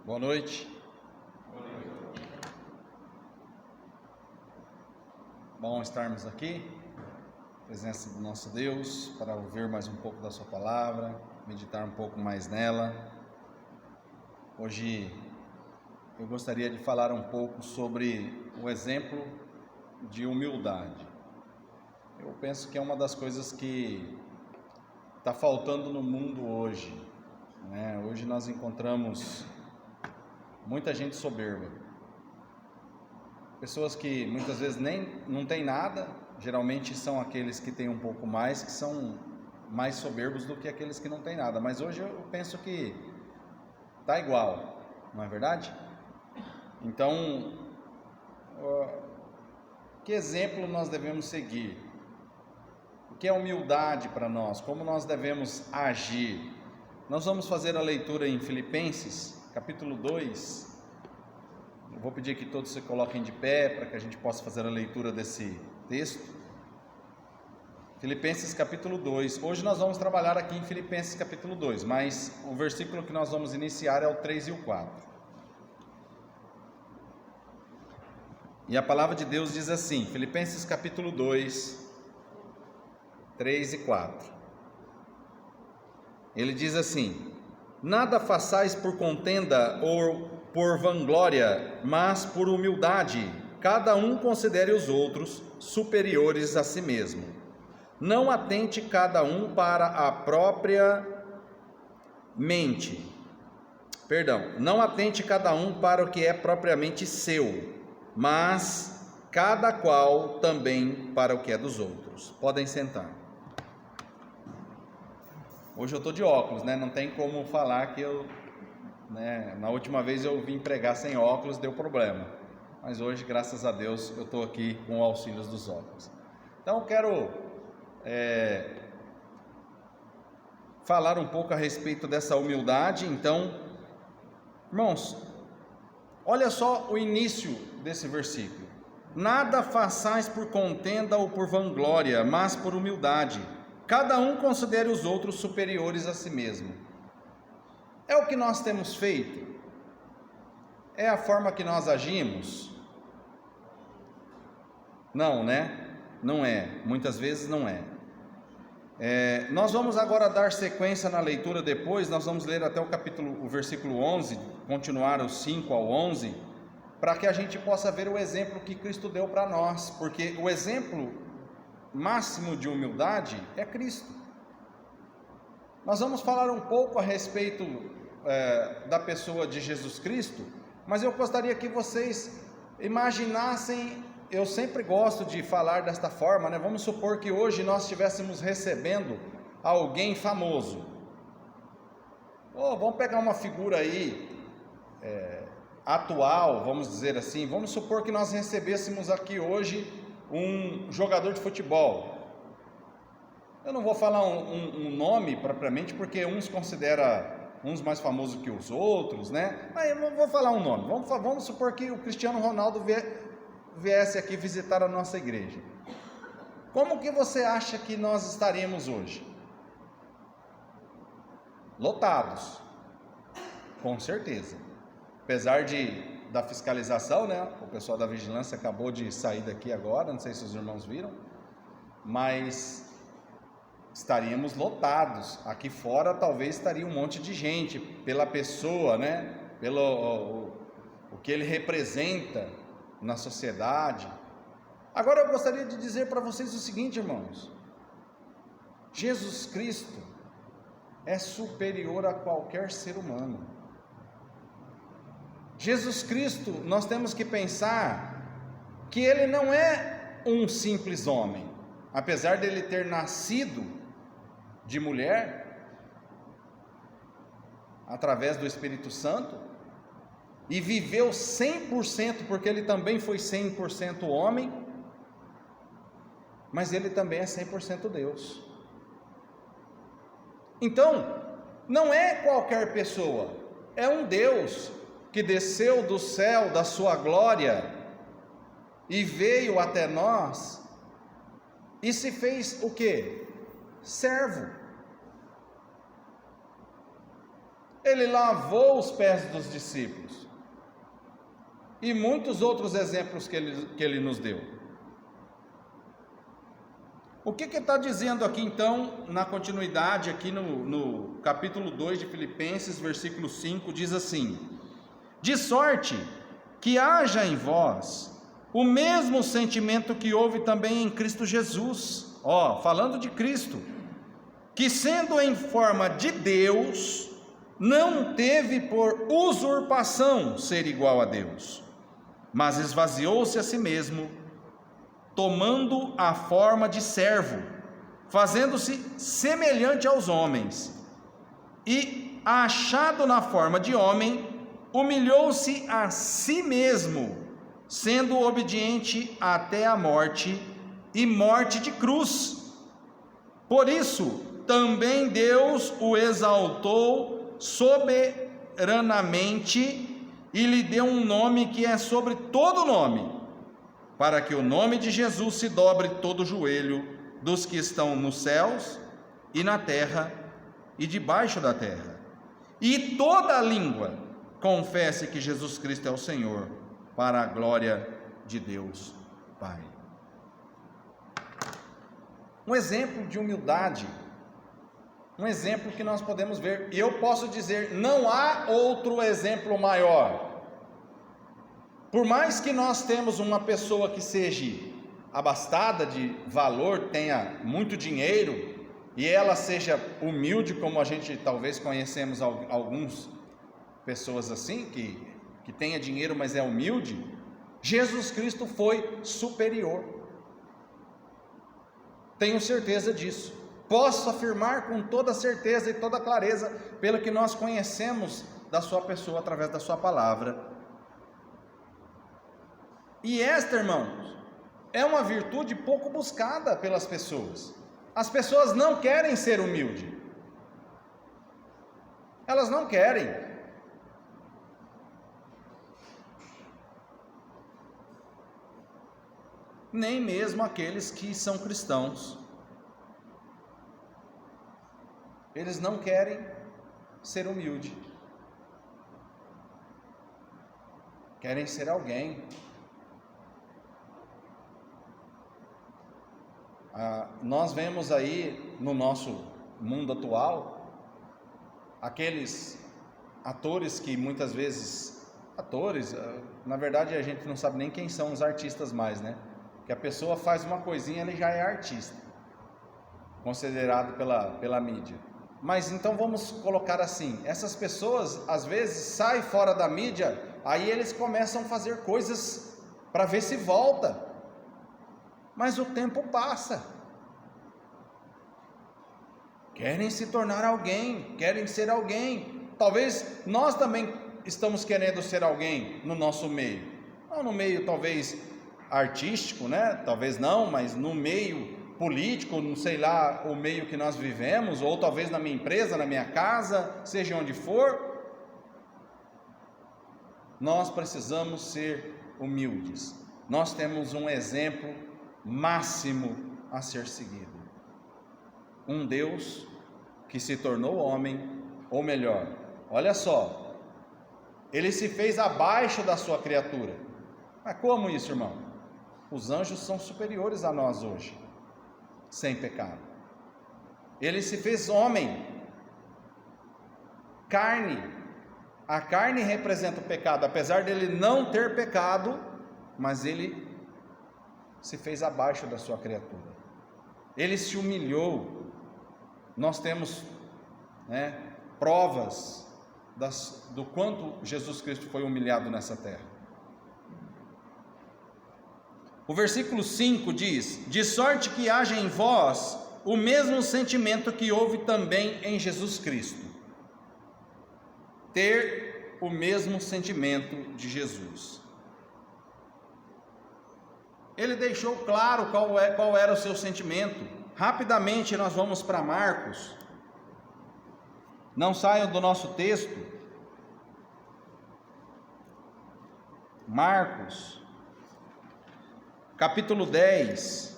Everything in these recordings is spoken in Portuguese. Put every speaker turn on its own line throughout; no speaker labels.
Boa noite. Bom estarmos aqui, presença do nosso Deus, para ouvir mais um pouco da sua palavra, meditar um pouco mais nela. Hoje eu gostaria de falar um pouco sobre o exemplo de humildade. Eu penso que é uma das coisas que está faltando no mundo hoje, né? Hoje nós encontramos muita gente soberba, pessoas que muitas vezes não tem nada. Geralmente são aqueles que têm um pouco mais, que são mais soberbos do que aqueles que não têm nada. Mas hoje eu penso que está igual, não é verdade? Então, que exemplo nós devemos seguir? O que é humildade para nós? Como nós devemos agir? Nós vamos fazer a leitura em Filipenses, capítulo 2. Eu vou pedir que todos se coloquem de pé para que a gente possa fazer a leitura desse texto. Filipenses capítulo 2. Hoje nós vamos trabalhar aqui em Filipenses capítulo 2, mas o versículo que nós vamos iniciar é o 3 e o 4. E a palavra de Deus diz assim, Filipenses capítulo 2, 3 e 4. Ele diz assim: nada façais por contenda ou por vanglória, mas por humildade, cada um considere os outros superiores a si mesmo. Não atente cada um para a própria mente. Não atente cada um para o que é propriamente seu, mas cada qual também para o que é dos outros. Podem sentar. Hoje eu estou de óculos, né? Não tem como falar que na última vez eu vim pregar sem óculos, deu problema. Mas hoje, graças a Deus, eu estou aqui com o auxílio dos óculos. Então eu quero falar um pouco a respeito dessa humildade. Então, irmãos, olha só o início desse versículo. Nada façais por contenda ou por vanglória, mas por humildade. Cada um considere os outros superiores a si mesmo. É o que nós temos feito? É a forma que nós agimos? Não, né? Não é. Muitas vezes não é. Nós vamos agora dar sequência na leitura depois. Nós vamos ler até o versículo 11, continuar os 5 ao 11, para que a gente possa ver o exemplo que Cristo deu para nós, porque o exemplo máximo de humildade é Cristo. Nós vamos falar um pouco a respeito da pessoa de Jesus Cristo, mas eu gostaria que vocês imaginassem. Eu sempre gosto de falar desta forma, né? Vamos supor que hoje nós estivéssemos recebendo alguém famoso. Vamos pegar uma figura aí atual, vamos dizer assim. Vamos supor que nós recebêssemos aqui hoje um jogador de futebol. Eu não vou falar um nome propriamente, porque uns considera uns mais famosos que os outros, né? Mas eu não vou falar um nome. Vamos supor que o Cristiano Ronaldo viesse aqui visitar a nossa igreja. Como que você acha que nós estaríamos hoje? Lotados, com certeza. Apesar da fiscalização, né? O pessoal da vigilância acabou de sair daqui agora, não sei se os irmãos viram, mas estaríamos lotados. Aqui fora talvez estaria um monte de gente, pela pessoa, né? Pelo o que ele representa na sociedade. Agora eu gostaria de dizer para vocês o seguinte, irmãos: Jesus Cristo é superior a qualquer ser humano. Jesus Cristo, nós temos que pensar que ele não é um simples homem. Apesar dele ter nascido de mulher, através do Espírito Santo, e viveu 100%, porque ele também foi 100% homem, mas ele também é 100% Deus. Então, não é qualquer pessoa, é um Deus que desceu do céu da sua glória e veio até nós e se fez o quê? Servo. Ele lavou os pés dos discípulos. E muitos outros exemplos que ele nos deu. O que ele está dizendo aqui então, na continuidade, aqui no capítulo 2 de Filipenses, versículo 5, diz assim: de sorte que haja em vós o mesmo sentimento que houve também em Cristo Jesus, falando de Cristo, que sendo em forma de Deus, não teve por usurpação ser igual a Deus, mas esvaziou-se a si mesmo, tomando a forma de servo, fazendo-se semelhante aos homens, e achado na forma de homem, humilhou-se a si mesmo, sendo obediente até a morte, e morte de cruz. Por isso também Deus o exaltou soberanamente e lhe deu um nome que é sobre todo nome, para que o nome de Jesus se dobre todo o joelho dos que estão nos céus e na terra e debaixo da terra, e toda a língua confesse que Jesus Cristo é o Senhor, para a glória de Deus Pai. Um exemplo de humildade, um exemplo que nós podemos ver, e eu posso dizer, não há outro exemplo maior. Por mais que nós temos uma pessoa que seja abastada de valor, tenha muito dinheiro, e ela seja humilde, como a gente talvez conhecemos algumas pessoas assim, que tenha dinheiro, mas é humilde, Jesus Cristo foi superior. Tenho certeza disso. Posso afirmar com toda certeza e toda clareza, pelo que nós conhecemos da sua pessoa, através da sua palavra. E esta, irmãos, é uma virtude pouco buscada pelas pessoas. As pessoas não querem ser humildes. Elas não querem. Nem mesmo aqueles que são cristãos. Eles não querem ser humildes. Querem ser alguém. Nós vemos aí no nosso mundo atual aqueles atores que muitas vezes, na verdade a gente não sabe nem quem são os artistas mais, né? Que a pessoa faz uma coisinha, ele já é artista, considerado pela mídia. Mas então vamos colocar assim, essas pessoas às vezes saem fora da mídia, aí eles começam a fazer coisas para ver se volta. Mas o tempo passa. Querem se tornar alguém, querem ser alguém. Talvez nós também estamos querendo ser alguém no nosso meio. Não no meio talvez artístico, né? Talvez não, mas no meio político, não sei lá, o meio que nós vivemos, ou talvez na minha empresa, na minha casa, seja onde for. Nós precisamos ser humildes. Nós temos um exemplo máximo a ser seguido. Um Deus que se tornou homem, ou melhor, olha só, ele se fez abaixo da sua criatura. Mas como isso, irmão? Os anjos são superiores a nós hoje, sem pecado. Ele se fez homem, carne. A carne representa o pecado, apesar dele não ter pecado, mas ele se fez abaixo da sua criatura. Ele se humilhou. Nós temos, provas do quanto Jesus Cristo foi humilhado nessa terra. O versículo 5 diz: de sorte que haja em vós o mesmo sentimento que houve também em Jesus Cristo. Ter o mesmo sentimento de Jesus. Ele deixou claro qual era o seu sentimento. Rapidamente nós vamos para Marcos. Não saiam do nosso texto. Marcos, capítulo 10,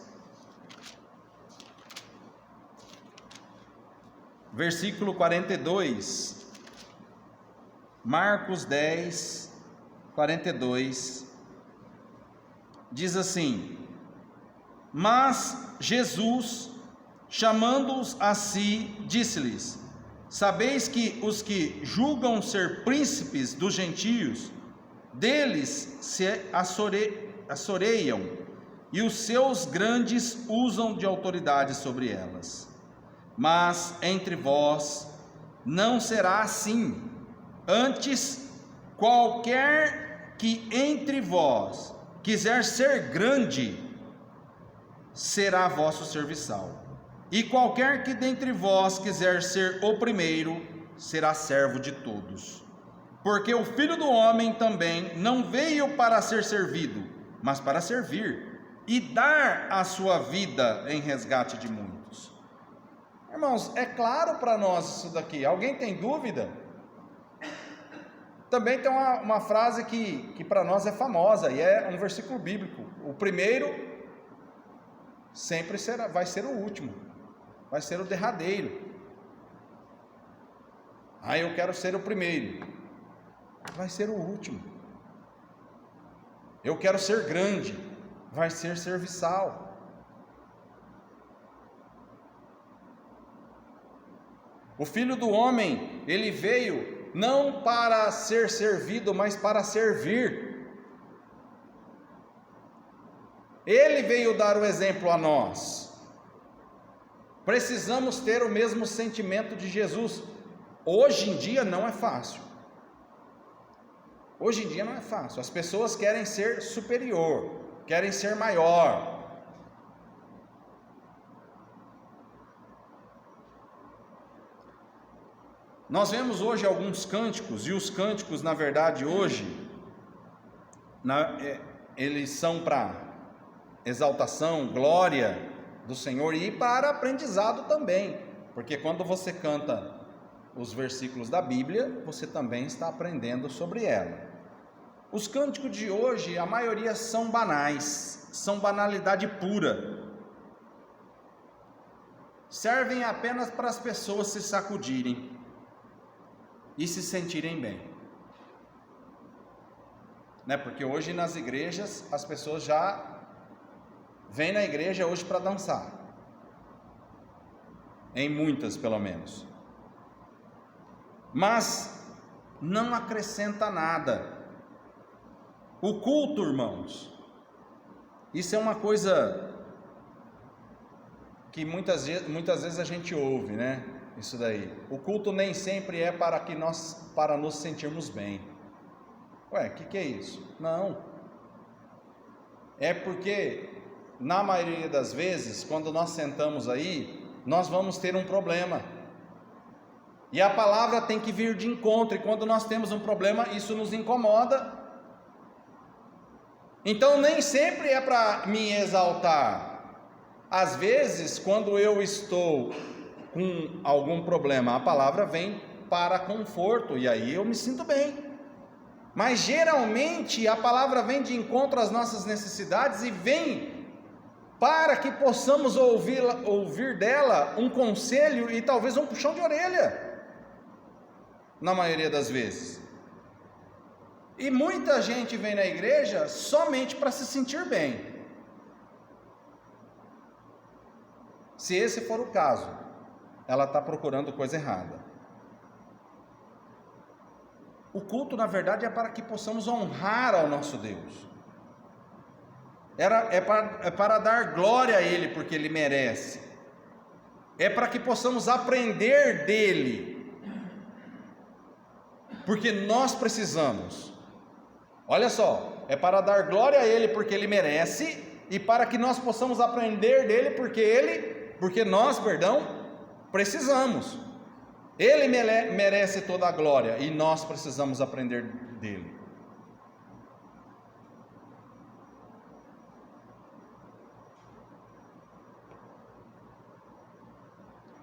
versículo 42. Marcos 10, 42, diz assim: mas Jesus, chamando-os a si, disse-lhes: sabeis que os que julgam ser príncipes dos gentios, deles se assoreiam, e os seus grandes usam de autoridade sobre elas. Mas entre vós não será assim. Antes, qualquer que entre vós quiser ser grande, será vosso serviçal. E qualquer que dentre vós quiser ser o primeiro, será servo de todos. Porque o Filho do Homem também não veio para ser servido, mas para servir, e dar a sua vida em resgate de muitos. Irmãos, é claro para nós isso daqui. Alguém tem dúvida? Também tem uma frase que para nós é famosa, e é um versículo bíblico: o primeiro sempre vai ser o último, vai ser o derradeiro. Eu quero ser o primeiro, vai ser o último. Eu quero ser grande, vai ser serviçal. O Filho do Homem, ele veio não para ser servido, mas para servir. Ele veio dar o exemplo a nós. Precisamos ter o mesmo sentimento de Jesus. Hoje em dia não é fácil. Hoje em dia não é fácil. As pessoas querem ser superior, querem ser maior. Nós vemos hoje alguns cânticos, e os cânticos, na verdade, hoje, eles são para exaltação, glória do Senhor, e para aprendizado também, porque quando você canta os versículos da Bíblia, você também está aprendendo sobre ela. Os cânticos de hoje, a maioria são banais, são banalidade pura, servem apenas para as pessoas se sacudirem e se sentirem bem, né? Porque hoje nas igrejas as pessoas já vêm na igreja hoje para dançar, em muitas pelo menos, mas não acrescenta nada. O culto, irmãos, isso é uma coisa que muitas vezes a gente ouve, né? Isso daí, o culto nem sempre é para nos sentirmos bem. Ué, o que é isso? Não, é porque na maioria das vezes, quando nós sentamos aí, nós vamos ter um problema, e a palavra tem que vir de encontro, e quando nós temos um problema, isso nos incomoda. Então nem sempre é para me exaltar. Às vezes, quando eu estou com algum problema, a palavra vem para conforto, e aí eu me sinto bem. Mas geralmente a palavra vem de encontro às nossas necessidades, e vem para que possamos ouvir dela um conselho e talvez um puxão de orelha, na maioria das vezes. E muita gente vem na igreja somente para se sentir bem. Se esse for o caso, ela está procurando coisa errada. O culto, na verdade, é para que possamos honrar ao nosso Deus. É para dar glória a Ele, porque Ele merece. É para que possamos aprender dEle, porque nós precisamos. Olha só, é para dar glória a Ele, porque Ele merece, e para que nós possamos aprender dEle, porque nós precisamos. Ele merece toda a glória, e nós precisamos aprender dele.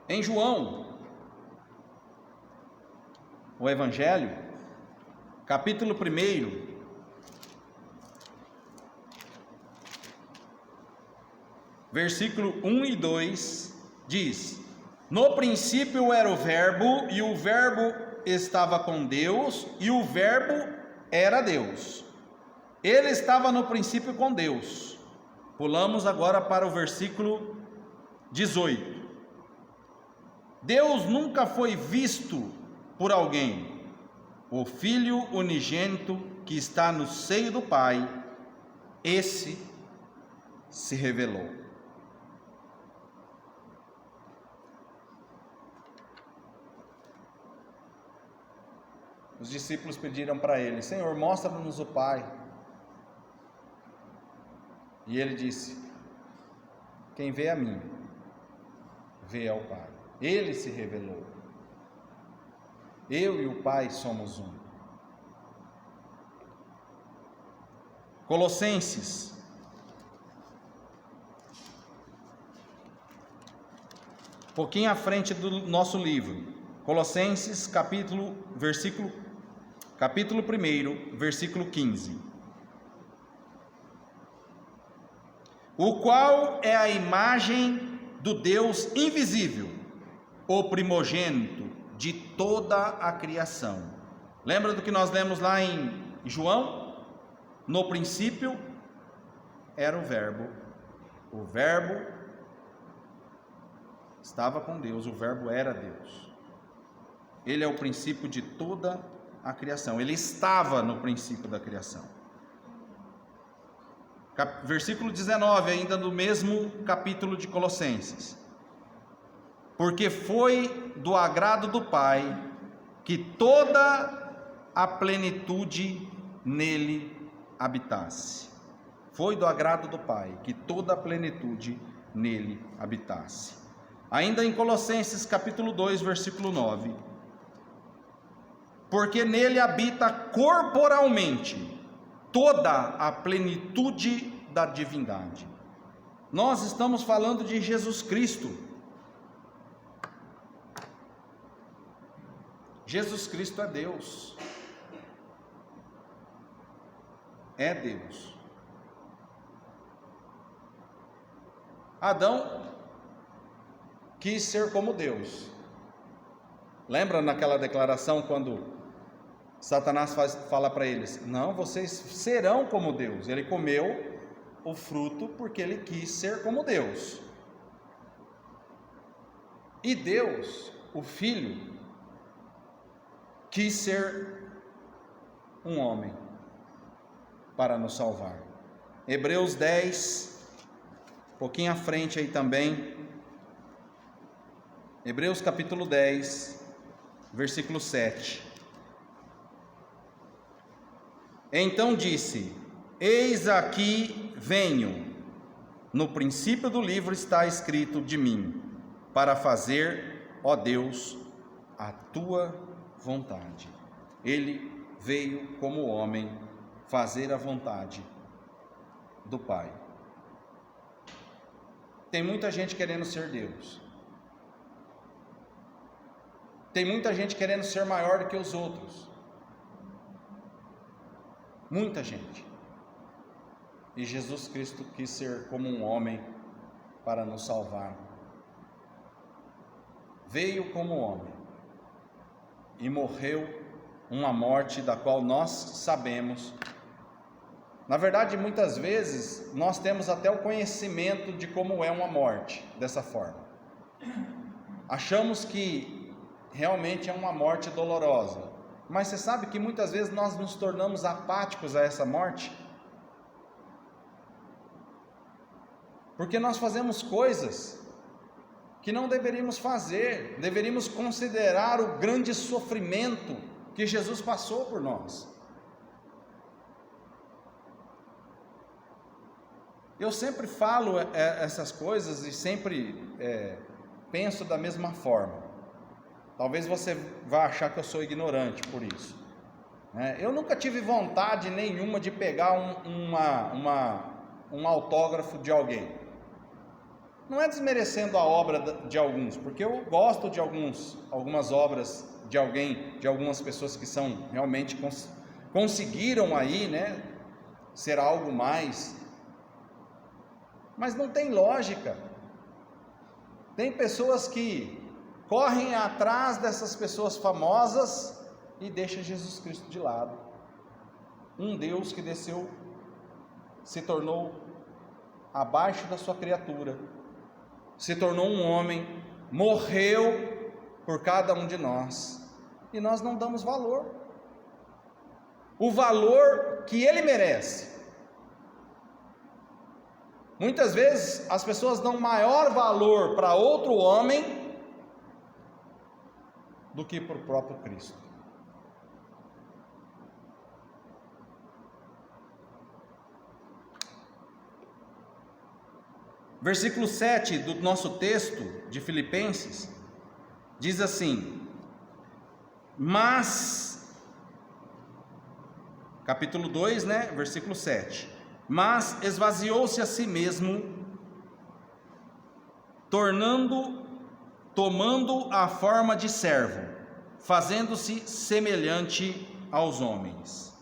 Em João, o Evangelho, capítulo 1, versículo 1 e 2, diz: No princípio era o Verbo, e o Verbo estava com Deus, e o Verbo era Deus. Ele estava no princípio com Deus. Pulamos agora para o versículo 18. Deus nunca foi visto por alguém. O Filho unigênito que está no seio do Pai, esse se revelou. Os discípulos pediram para ele: Senhor, mostra-nos o Pai. E ele disse: quem vê a mim, vê ao Pai. Ele se revelou. Eu e o Pai somos um. Colossenses, um pouquinho à frente do nosso livro. Colossenses, capítulo 1, versículo 15. O qual é a imagem do Deus invisível, o primogênito de toda a criação. Lembra do que nós lemos lá em João? No princípio era o Verbo estava com Deus, o Verbo era Deus. Ele é o princípio de toda a criação, ele estava no princípio da criação. Versículo 19, ainda no mesmo capítulo de Colossenses. Porque foi do agrado do Pai que toda a plenitude nele habitasse. Foi do agrado do Pai que toda a plenitude nele habitasse. Ainda em Colossenses capítulo 2, versículo 9. Porque nele habita corporalmente toda a plenitude da divindade. Nós estamos falando de Jesus Cristo. Jesus Cristo é Deus. É Deus. Adão quis ser como Deus. Lembra naquela declaração quando Satanás fala para eles: não, vocês serão como Deus. Ele comeu o fruto porque ele quis ser como Deus. E Deus, o Filho, quis ser um homem para nos salvar. Hebreus 10, um pouquinho à frente aí também. Hebreus capítulo 10, versículo 7. Então disse: eis aqui venho, no princípio do livro está escrito de mim, para fazer, ó Deus, a tua vontade. Ele veio como homem fazer a vontade do Pai. Tem muita gente querendo ser Deus. Tem muita gente querendo ser maior do que os outros. Muita gente. E Jesus Cristo quis ser como um homem para nos salvar. Veio como homem e morreu uma morte da qual nós sabemos. Na verdade, muitas vezes nós temos até o conhecimento de como é uma morte dessa forma. Achamos que realmente é uma morte dolorosa, mas você sabe que muitas vezes nós nos tornamos apáticos a essa morte, porque nós fazemos coisas que não deveríamos fazer. Deveríamos considerar o grande sofrimento que Jesus passou por nós. Eu sempre falo essas coisas e sempre penso da mesma forma. Talvez você vá achar que eu sou ignorante por isso. Eu nunca tive vontade nenhuma de pegar um autógrafo de alguém. Não é desmerecendo a obra de alguns, porque eu gosto de algumas obras de alguém, de algumas pessoas que são realmente conseguiram aí, ser algo mais. Mas não tem lógica. Tem pessoas que correm atrás dessas pessoas famosas e deixam Jesus Cristo de lado. Um Deus que desceu, se tornou abaixo da sua criatura, se tornou um homem, morreu por cada um de nós, e nós não damos valor, o valor que ele merece. Muitas vezes as pessoas dão maior valor para outro homem do que para o próprio Cristo. Versículo 7 do nosso texto de Filipenses diz assim: mas, capítulo 2, versículo 7: mas esvaziou-se a si mesmo, tomando a forma de servo, fazendo-se semelhante aos homens.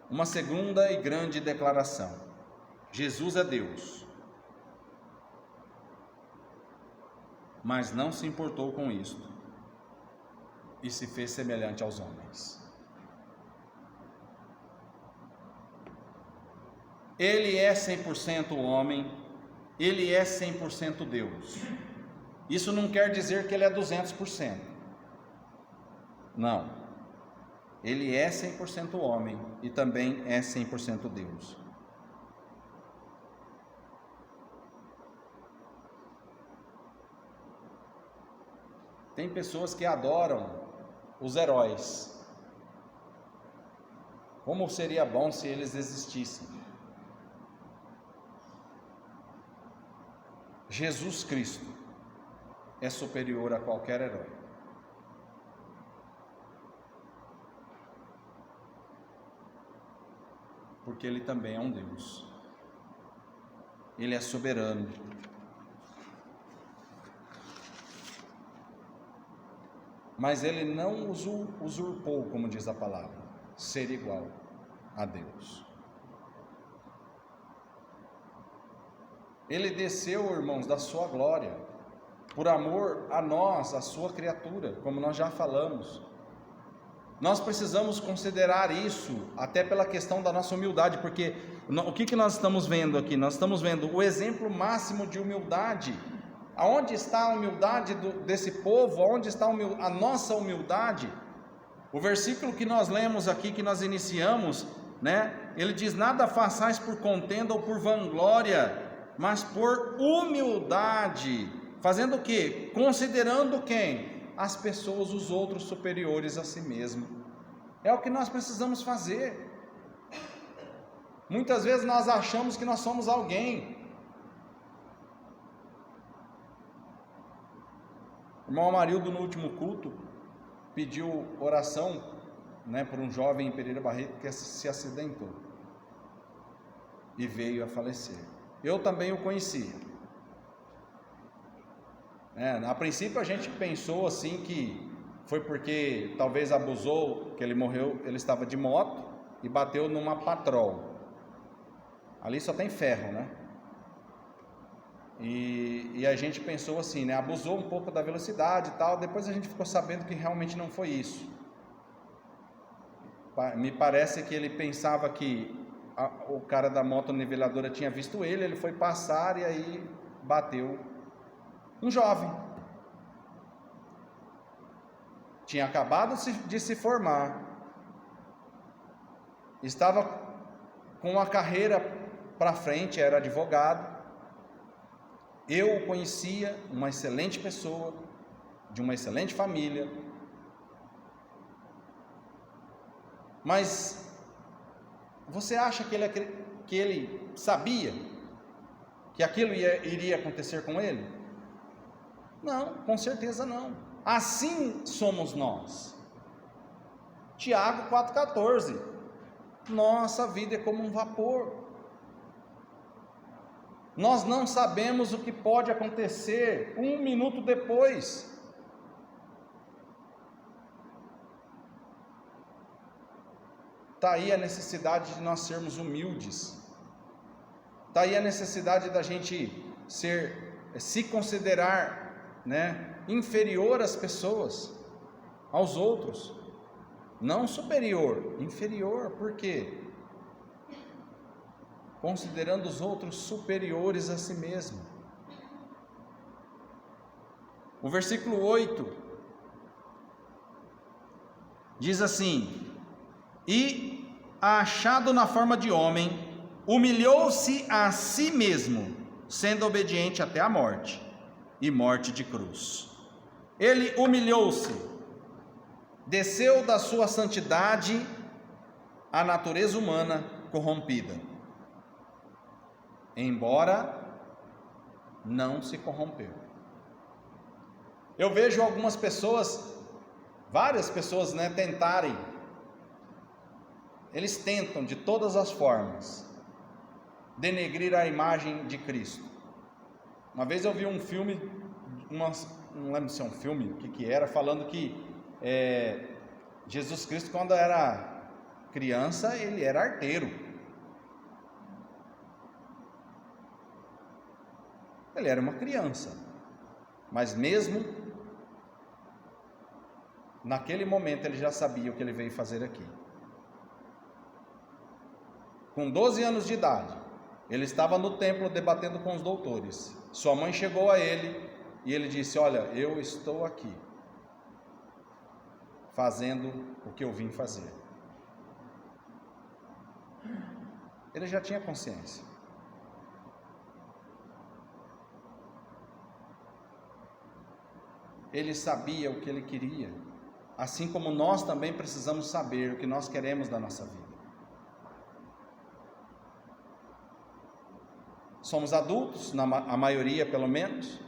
Uma segunda e grande declaração: Jesus é Deus, mas não se importou com isto e se fez semelhante aos homens. Ele é 100% homem, ele é 100% Deus. Isso não quer dizer que ele é 200%. Não. Ele é 100% homem e também é 100% Deus. Tem pessoas que adoram os heróis. Como seria bom se eles existissem? Jesus Cristo é superior a qualquer herói. Porque ele também é um Deus. Ele é soberano. Mas ele não usurpou, como diz a palavra, ser igual a Deus. Ele desceu, irmãos, da sua glória, por amor a nós, a sua criatura, como nós já falamos. Nós precisamos considerar isso, até pela questão da nossa humildade, porque o que nós estamos vendo aqui? Nós estamos vendo o exemplo máximo de humildade. Aonde está a humildade desse povo? Aonde está a nossa humildade? O versículo que nós lemos aqui, que nós iniciamos, ele diz: nada façais por contenda ou por vanglória, mas por humildade. Fazendo o quê? Considerando quem? As pessoas, os outros superiores a si mesmo. É o que nós precisamos fazer. Muitas vezes nós achamos que nós somos alguém. O irmão Amarildo, no último culto, pediu oração, por um jovem em Pereira Barreto que se acidentou e veio a falecer. Eu também o conhecia. A princípio a gente pensou assim que foi porque talvez abusou, que ele morreu, ele estava de moto e bateu numa patrol. Ali só tem ferro, E a gente pensou assim, abusou um pouco da velocidade e tal. Depois a gente ficou sabendo que realmente não foi isso. Me parece que ele pensava que o cara da moto niveladora tinha visto ele foi passar e aí bateu um jovem. Tinha acabado de se formar, estava com uma carreira para frente, era advogado. Eu o conhecia, uma excelente pessoa, de uma excelente família, mas você acha que ele sabia que aquilo iria acontecer com ele? Não, com certeza não. Assim somos nós. Tiago 4,14: nossa vida é como um vapor. Nós não sabemos o que pode acontecer um minuto depois. Está aí a necessidade de nós sermos humildes. Está aí a necessidade da gente ser se considerar, inferior às pessoas, aos outros. Não superior, inferior. Por quê? Considerando os outros superiores a si mesmo. O versículo 8 diz assim: e, achado na forma de homem, humilhou-se a si mesmo, sendo obediente até a morte, e morte de cruz. Ele humilhou-se, desceu da sua santidade à natureza humana corrompida, embora não se corrompeu. Eu vejo algumas pessoas, várias pessoas, tentarem, eles tentam de todas as formas denegrir a imagem de Cristo. Uma vez eu vi um filme, não lembro se é um filme, o que era, falando que Jesus Cristo, quando era criança, ele era arteiro. Ele era uma criança, mas mesmo naquele momento ele já sabia o que ele veio fazer aqui. Com 12 anos de idade, ele estava no templo debatendo com os doutores. Sua mãe chegou a ele e ele disse: olha, eu estou aqui fazendo o que eu vim fazer. Ele já tinha consciência. Ele sabia o que ele queria, assim como nós também precisamos saber o que nós queremos da nossa vida. Somos adultos, a maioria pelo menos.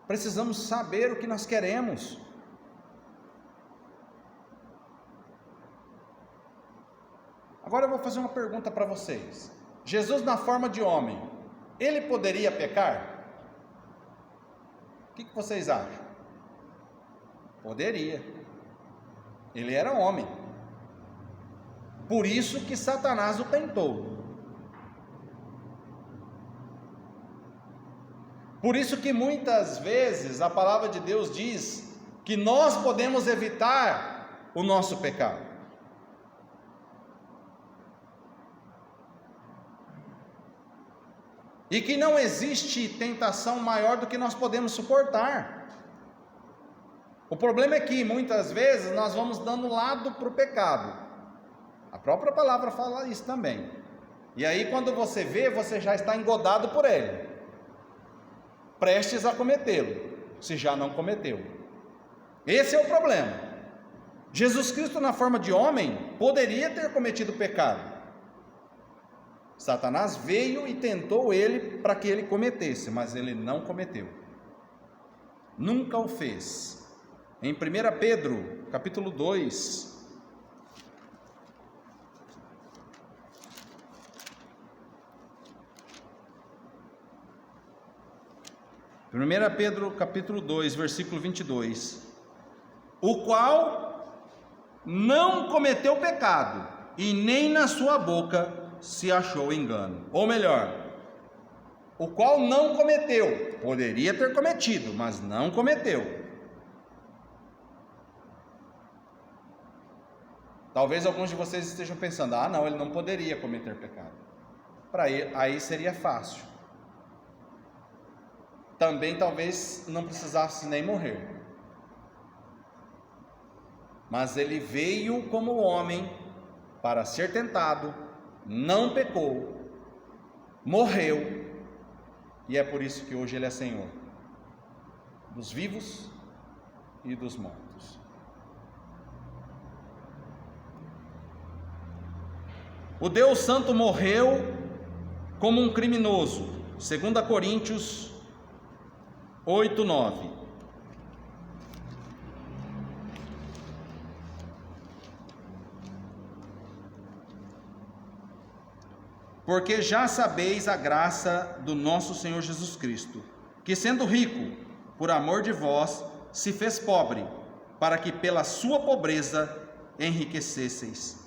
Precisamos saber o que nós queremos. Agora eu vou fazer uma pergunta para vocês. Jesus, na forma de homem, ele poderia pecar? O que vocês acham? Poderia. Ele era homem. Por isso que Satanás o tentou. Por isso que muitas vezes a palavra de Deus diz que nós podemos evitar o nosso pecado. E que não existe tentação maior do que nós podemos suportar. O problema é que muitas vezes nós vamos dando lado para o pecado. A própria palavra fala isso também. E aí quando você vê, você já está engodado por ele, prestes a cometê-lo, se já não cometeu. Esse é o problema. Jesus Cristo, na forma de homem, poderia ter cometido pecado. Satanás veio e tentou ele para que ele cometesse, mas ele não cometeu. Nunca o fez. Em 1 Pedro, capítulo 2, capítulo 2, versículo 22, o qual não cometeu pecado, e nem na sua boca se achou engano. Ou melhor, o qual não cometeu, poderia ter cometido, mas não cometeu. Talvez alguns de vocês estejam pensando: ah não, ele não poderia cometer pecado. Para ele, aí seria fácil. Também talvez não precisasse nem morrer. Mas ele veio como homem para ser tentado, não pecou, morreu, e é por isso que hoje ele é Senhor dos vivos e dos mortos. O Deus Santo morreu como um criminoso, 2 Coríntios 8, 9. Porque já sabeis a graça do nosso Senhor Jesus Cristo, que sendo rico, por amor de vós, se fez pobre, para que pela sua pobreza enriquecesseis.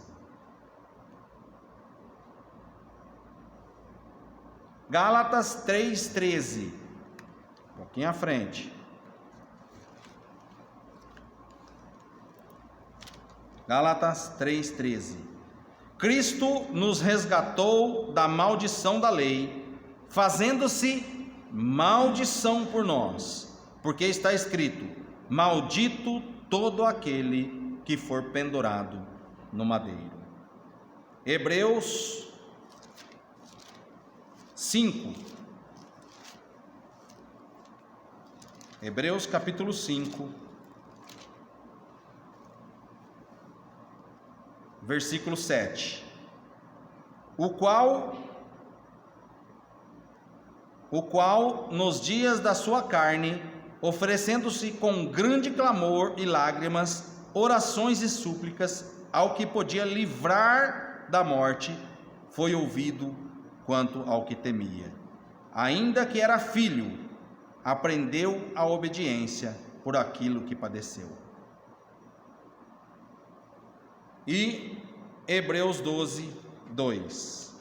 Gálatas 3,13, um pouquinho à frente. Gálatas 3,13. Cristo nos resgatou da maldição da lei, fazendo-se maldição por nós, porque está escrito: maldito todo aquele que for pendurado no madeiro. Hebreus 5. Hebreus capítulo 5, versículo 7. O qual nos dias da sua carne, oferecendo-se com grande clamor e lágrimas, orações e súplicas ao que podia livrar da morte, foi ouvido quanto ao que temia. Ainda que era filho, aprendeu a obediência por aquilo que padeceu. E Hebreus 12, 2.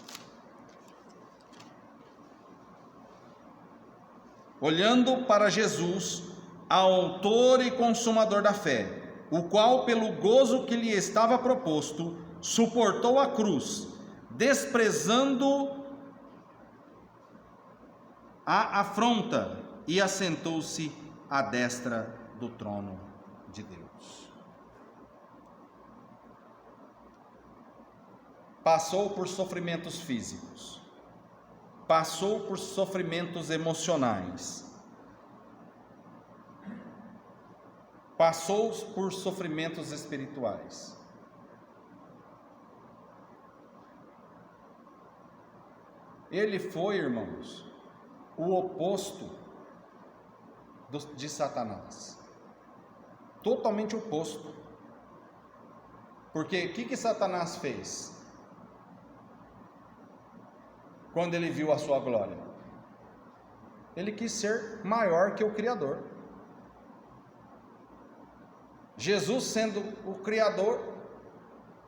Olhando para Jesus, autor e consumador da fé, o qual pelo gozo que lhe estava proposto, suportou a cruz, desprezando a afronta, e assentou-se à destra do trono de Deus. Passou por sofrimentos físicos, passou por sofrimentos emocionais, passou por sofrimentos espirituais. Ele foi, irmãos, o oposto de Satanás, totalmente oposto. Porque o que Satanás fez quando ele viu a sua glória? Ele quis ser maior que o Criador. Jesus, sendo o Criador,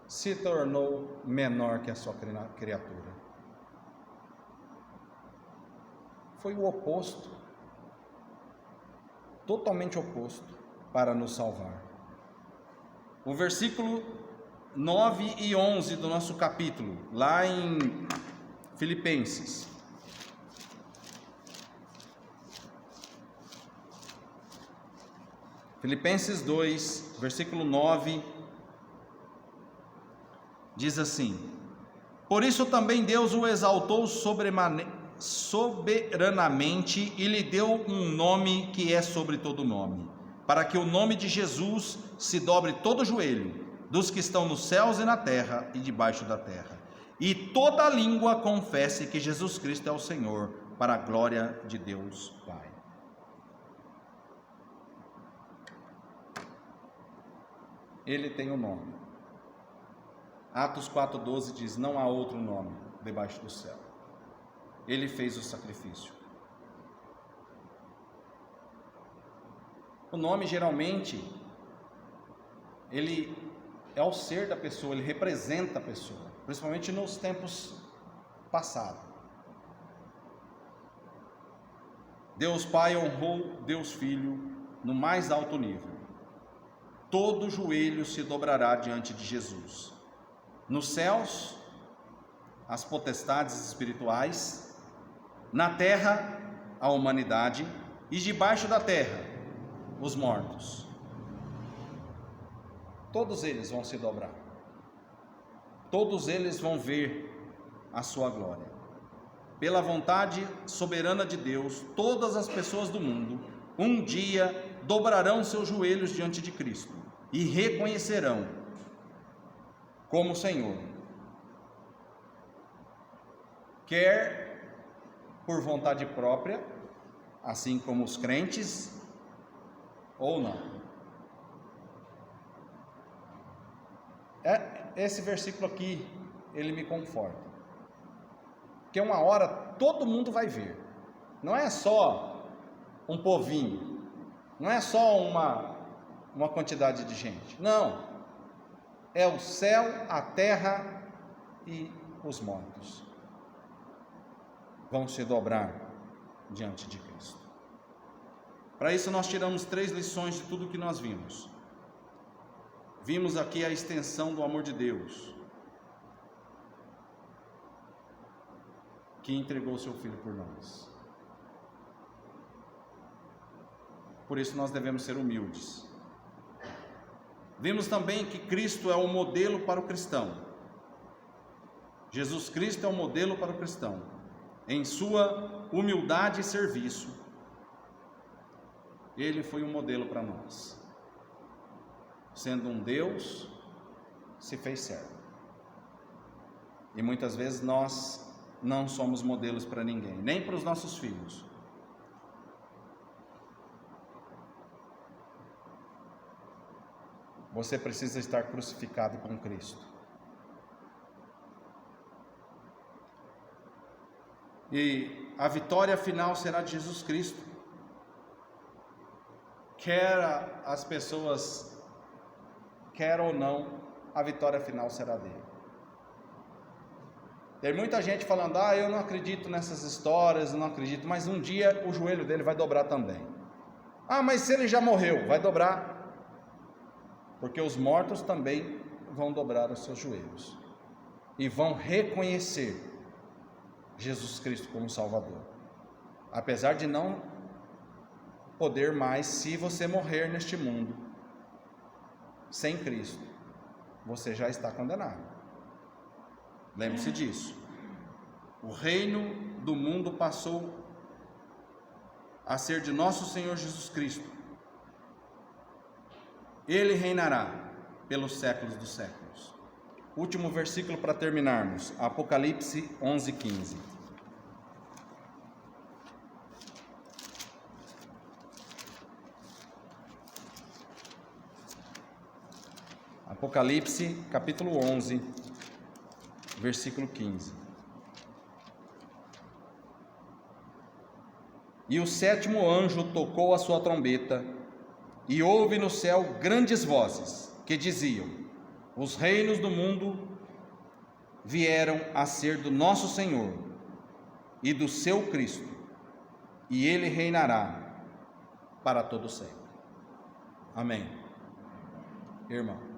se tornou menor que a sua criatura. Foi o oposto, totalmente oposto, para nos salvar. O versículo 9 e 11 do nosso capítulo, lá em Filipenses. Filipenses 2, versículo 9, diz assim: por isso também Deus o exaltou soberanamente e lhe deu um nome que é sobre todo nome, para que o nome de Jesus se dobre todo o joelho, dos que estão nos céus e na terra e debaixo da terra, e toda língua confesse que Jesus Cristo é o Senhor, para a glória de Deus Pai. Ele tem um nome. Atos 4,12 diz: não há outro nome debaixo do céu. Ele fez o sacrifício. O nome, geralmente, ele é o ser da pessoa, ele representa a pessoa, principalmente nos tempos passados. Deus Pai honrou Deus Filho no mais alto nível. Todo joelho se dobrará diante de Jesus. Nos céus, as potestades espirituais, na terra, a humanidade, e debaixo da terra, os mortos. Todos eles vão se dobrar. Todos eles vão ver a sua glória. Pela vontade soberana de Deus, todas as pessoas do mundo, um dia dobrarão seus joelhos diante de Cristo e reconhecerão como Senhor, quer por vontade própria, assim como os crentes, ou não. Esse versículo aqui, ele me conforta, porque uma hora todo mundo vai ver. Não é só um povinho, não é só uma quantidade de gente, não, é o céu, a terra e os mortos. vão se dobrar diante de Cristo. Para isso nós tiramos 3 lições de tudo que nós vimos. Vimos aqui a extensão do amor de Deus, que entregou seu Filho por nós. Por isso nós devemos ser humildes. Vimos também que Cristo é o modelo para o cristão. Jesus Cristo é o modelo para o cristão, em sua humildade e serviço. Ele foi um modelo para nós. Sendo um Deus, se fez servo. E muitas vezes nós não somos modelos para ninguém, nem para os nossos filhos. Você precisa estar crucificado com Cristo. E a vitória final será de Jesus Cristo. Quer as pessoas, quer ou não, a vitória final será dele. Tem muita gente falando, eu não acredito nessas histórias, eu não acredito, mas um dia o joelho dele vai dobrar também. Mas se ele já morreu, vai dobrar. Porque os mortos também vão dobrar os seus joelhos e vão reconhecer Jesus Cristo como Salvador. Apesar de não poder mais, se você morrer neste mundo sem Cristo, você já está condenado. Lembre-se disso. O reino do mundo passou a ser de nosso Senhor Jesus Cristo. Ele reinará pelos séculos dos séculos. Último versículo para terminarmos, Apocalipse 11:15. Apocalipse, capítulo 11, versículo 15. E o 7º anjo tocou a sua trombeta, e houve no céu grandes vozes que diziam: os reinos do mundo vieram a ser do nosso Senhor e do seu Cristo, e ele reinará para todo sempre. Amém. Irmão.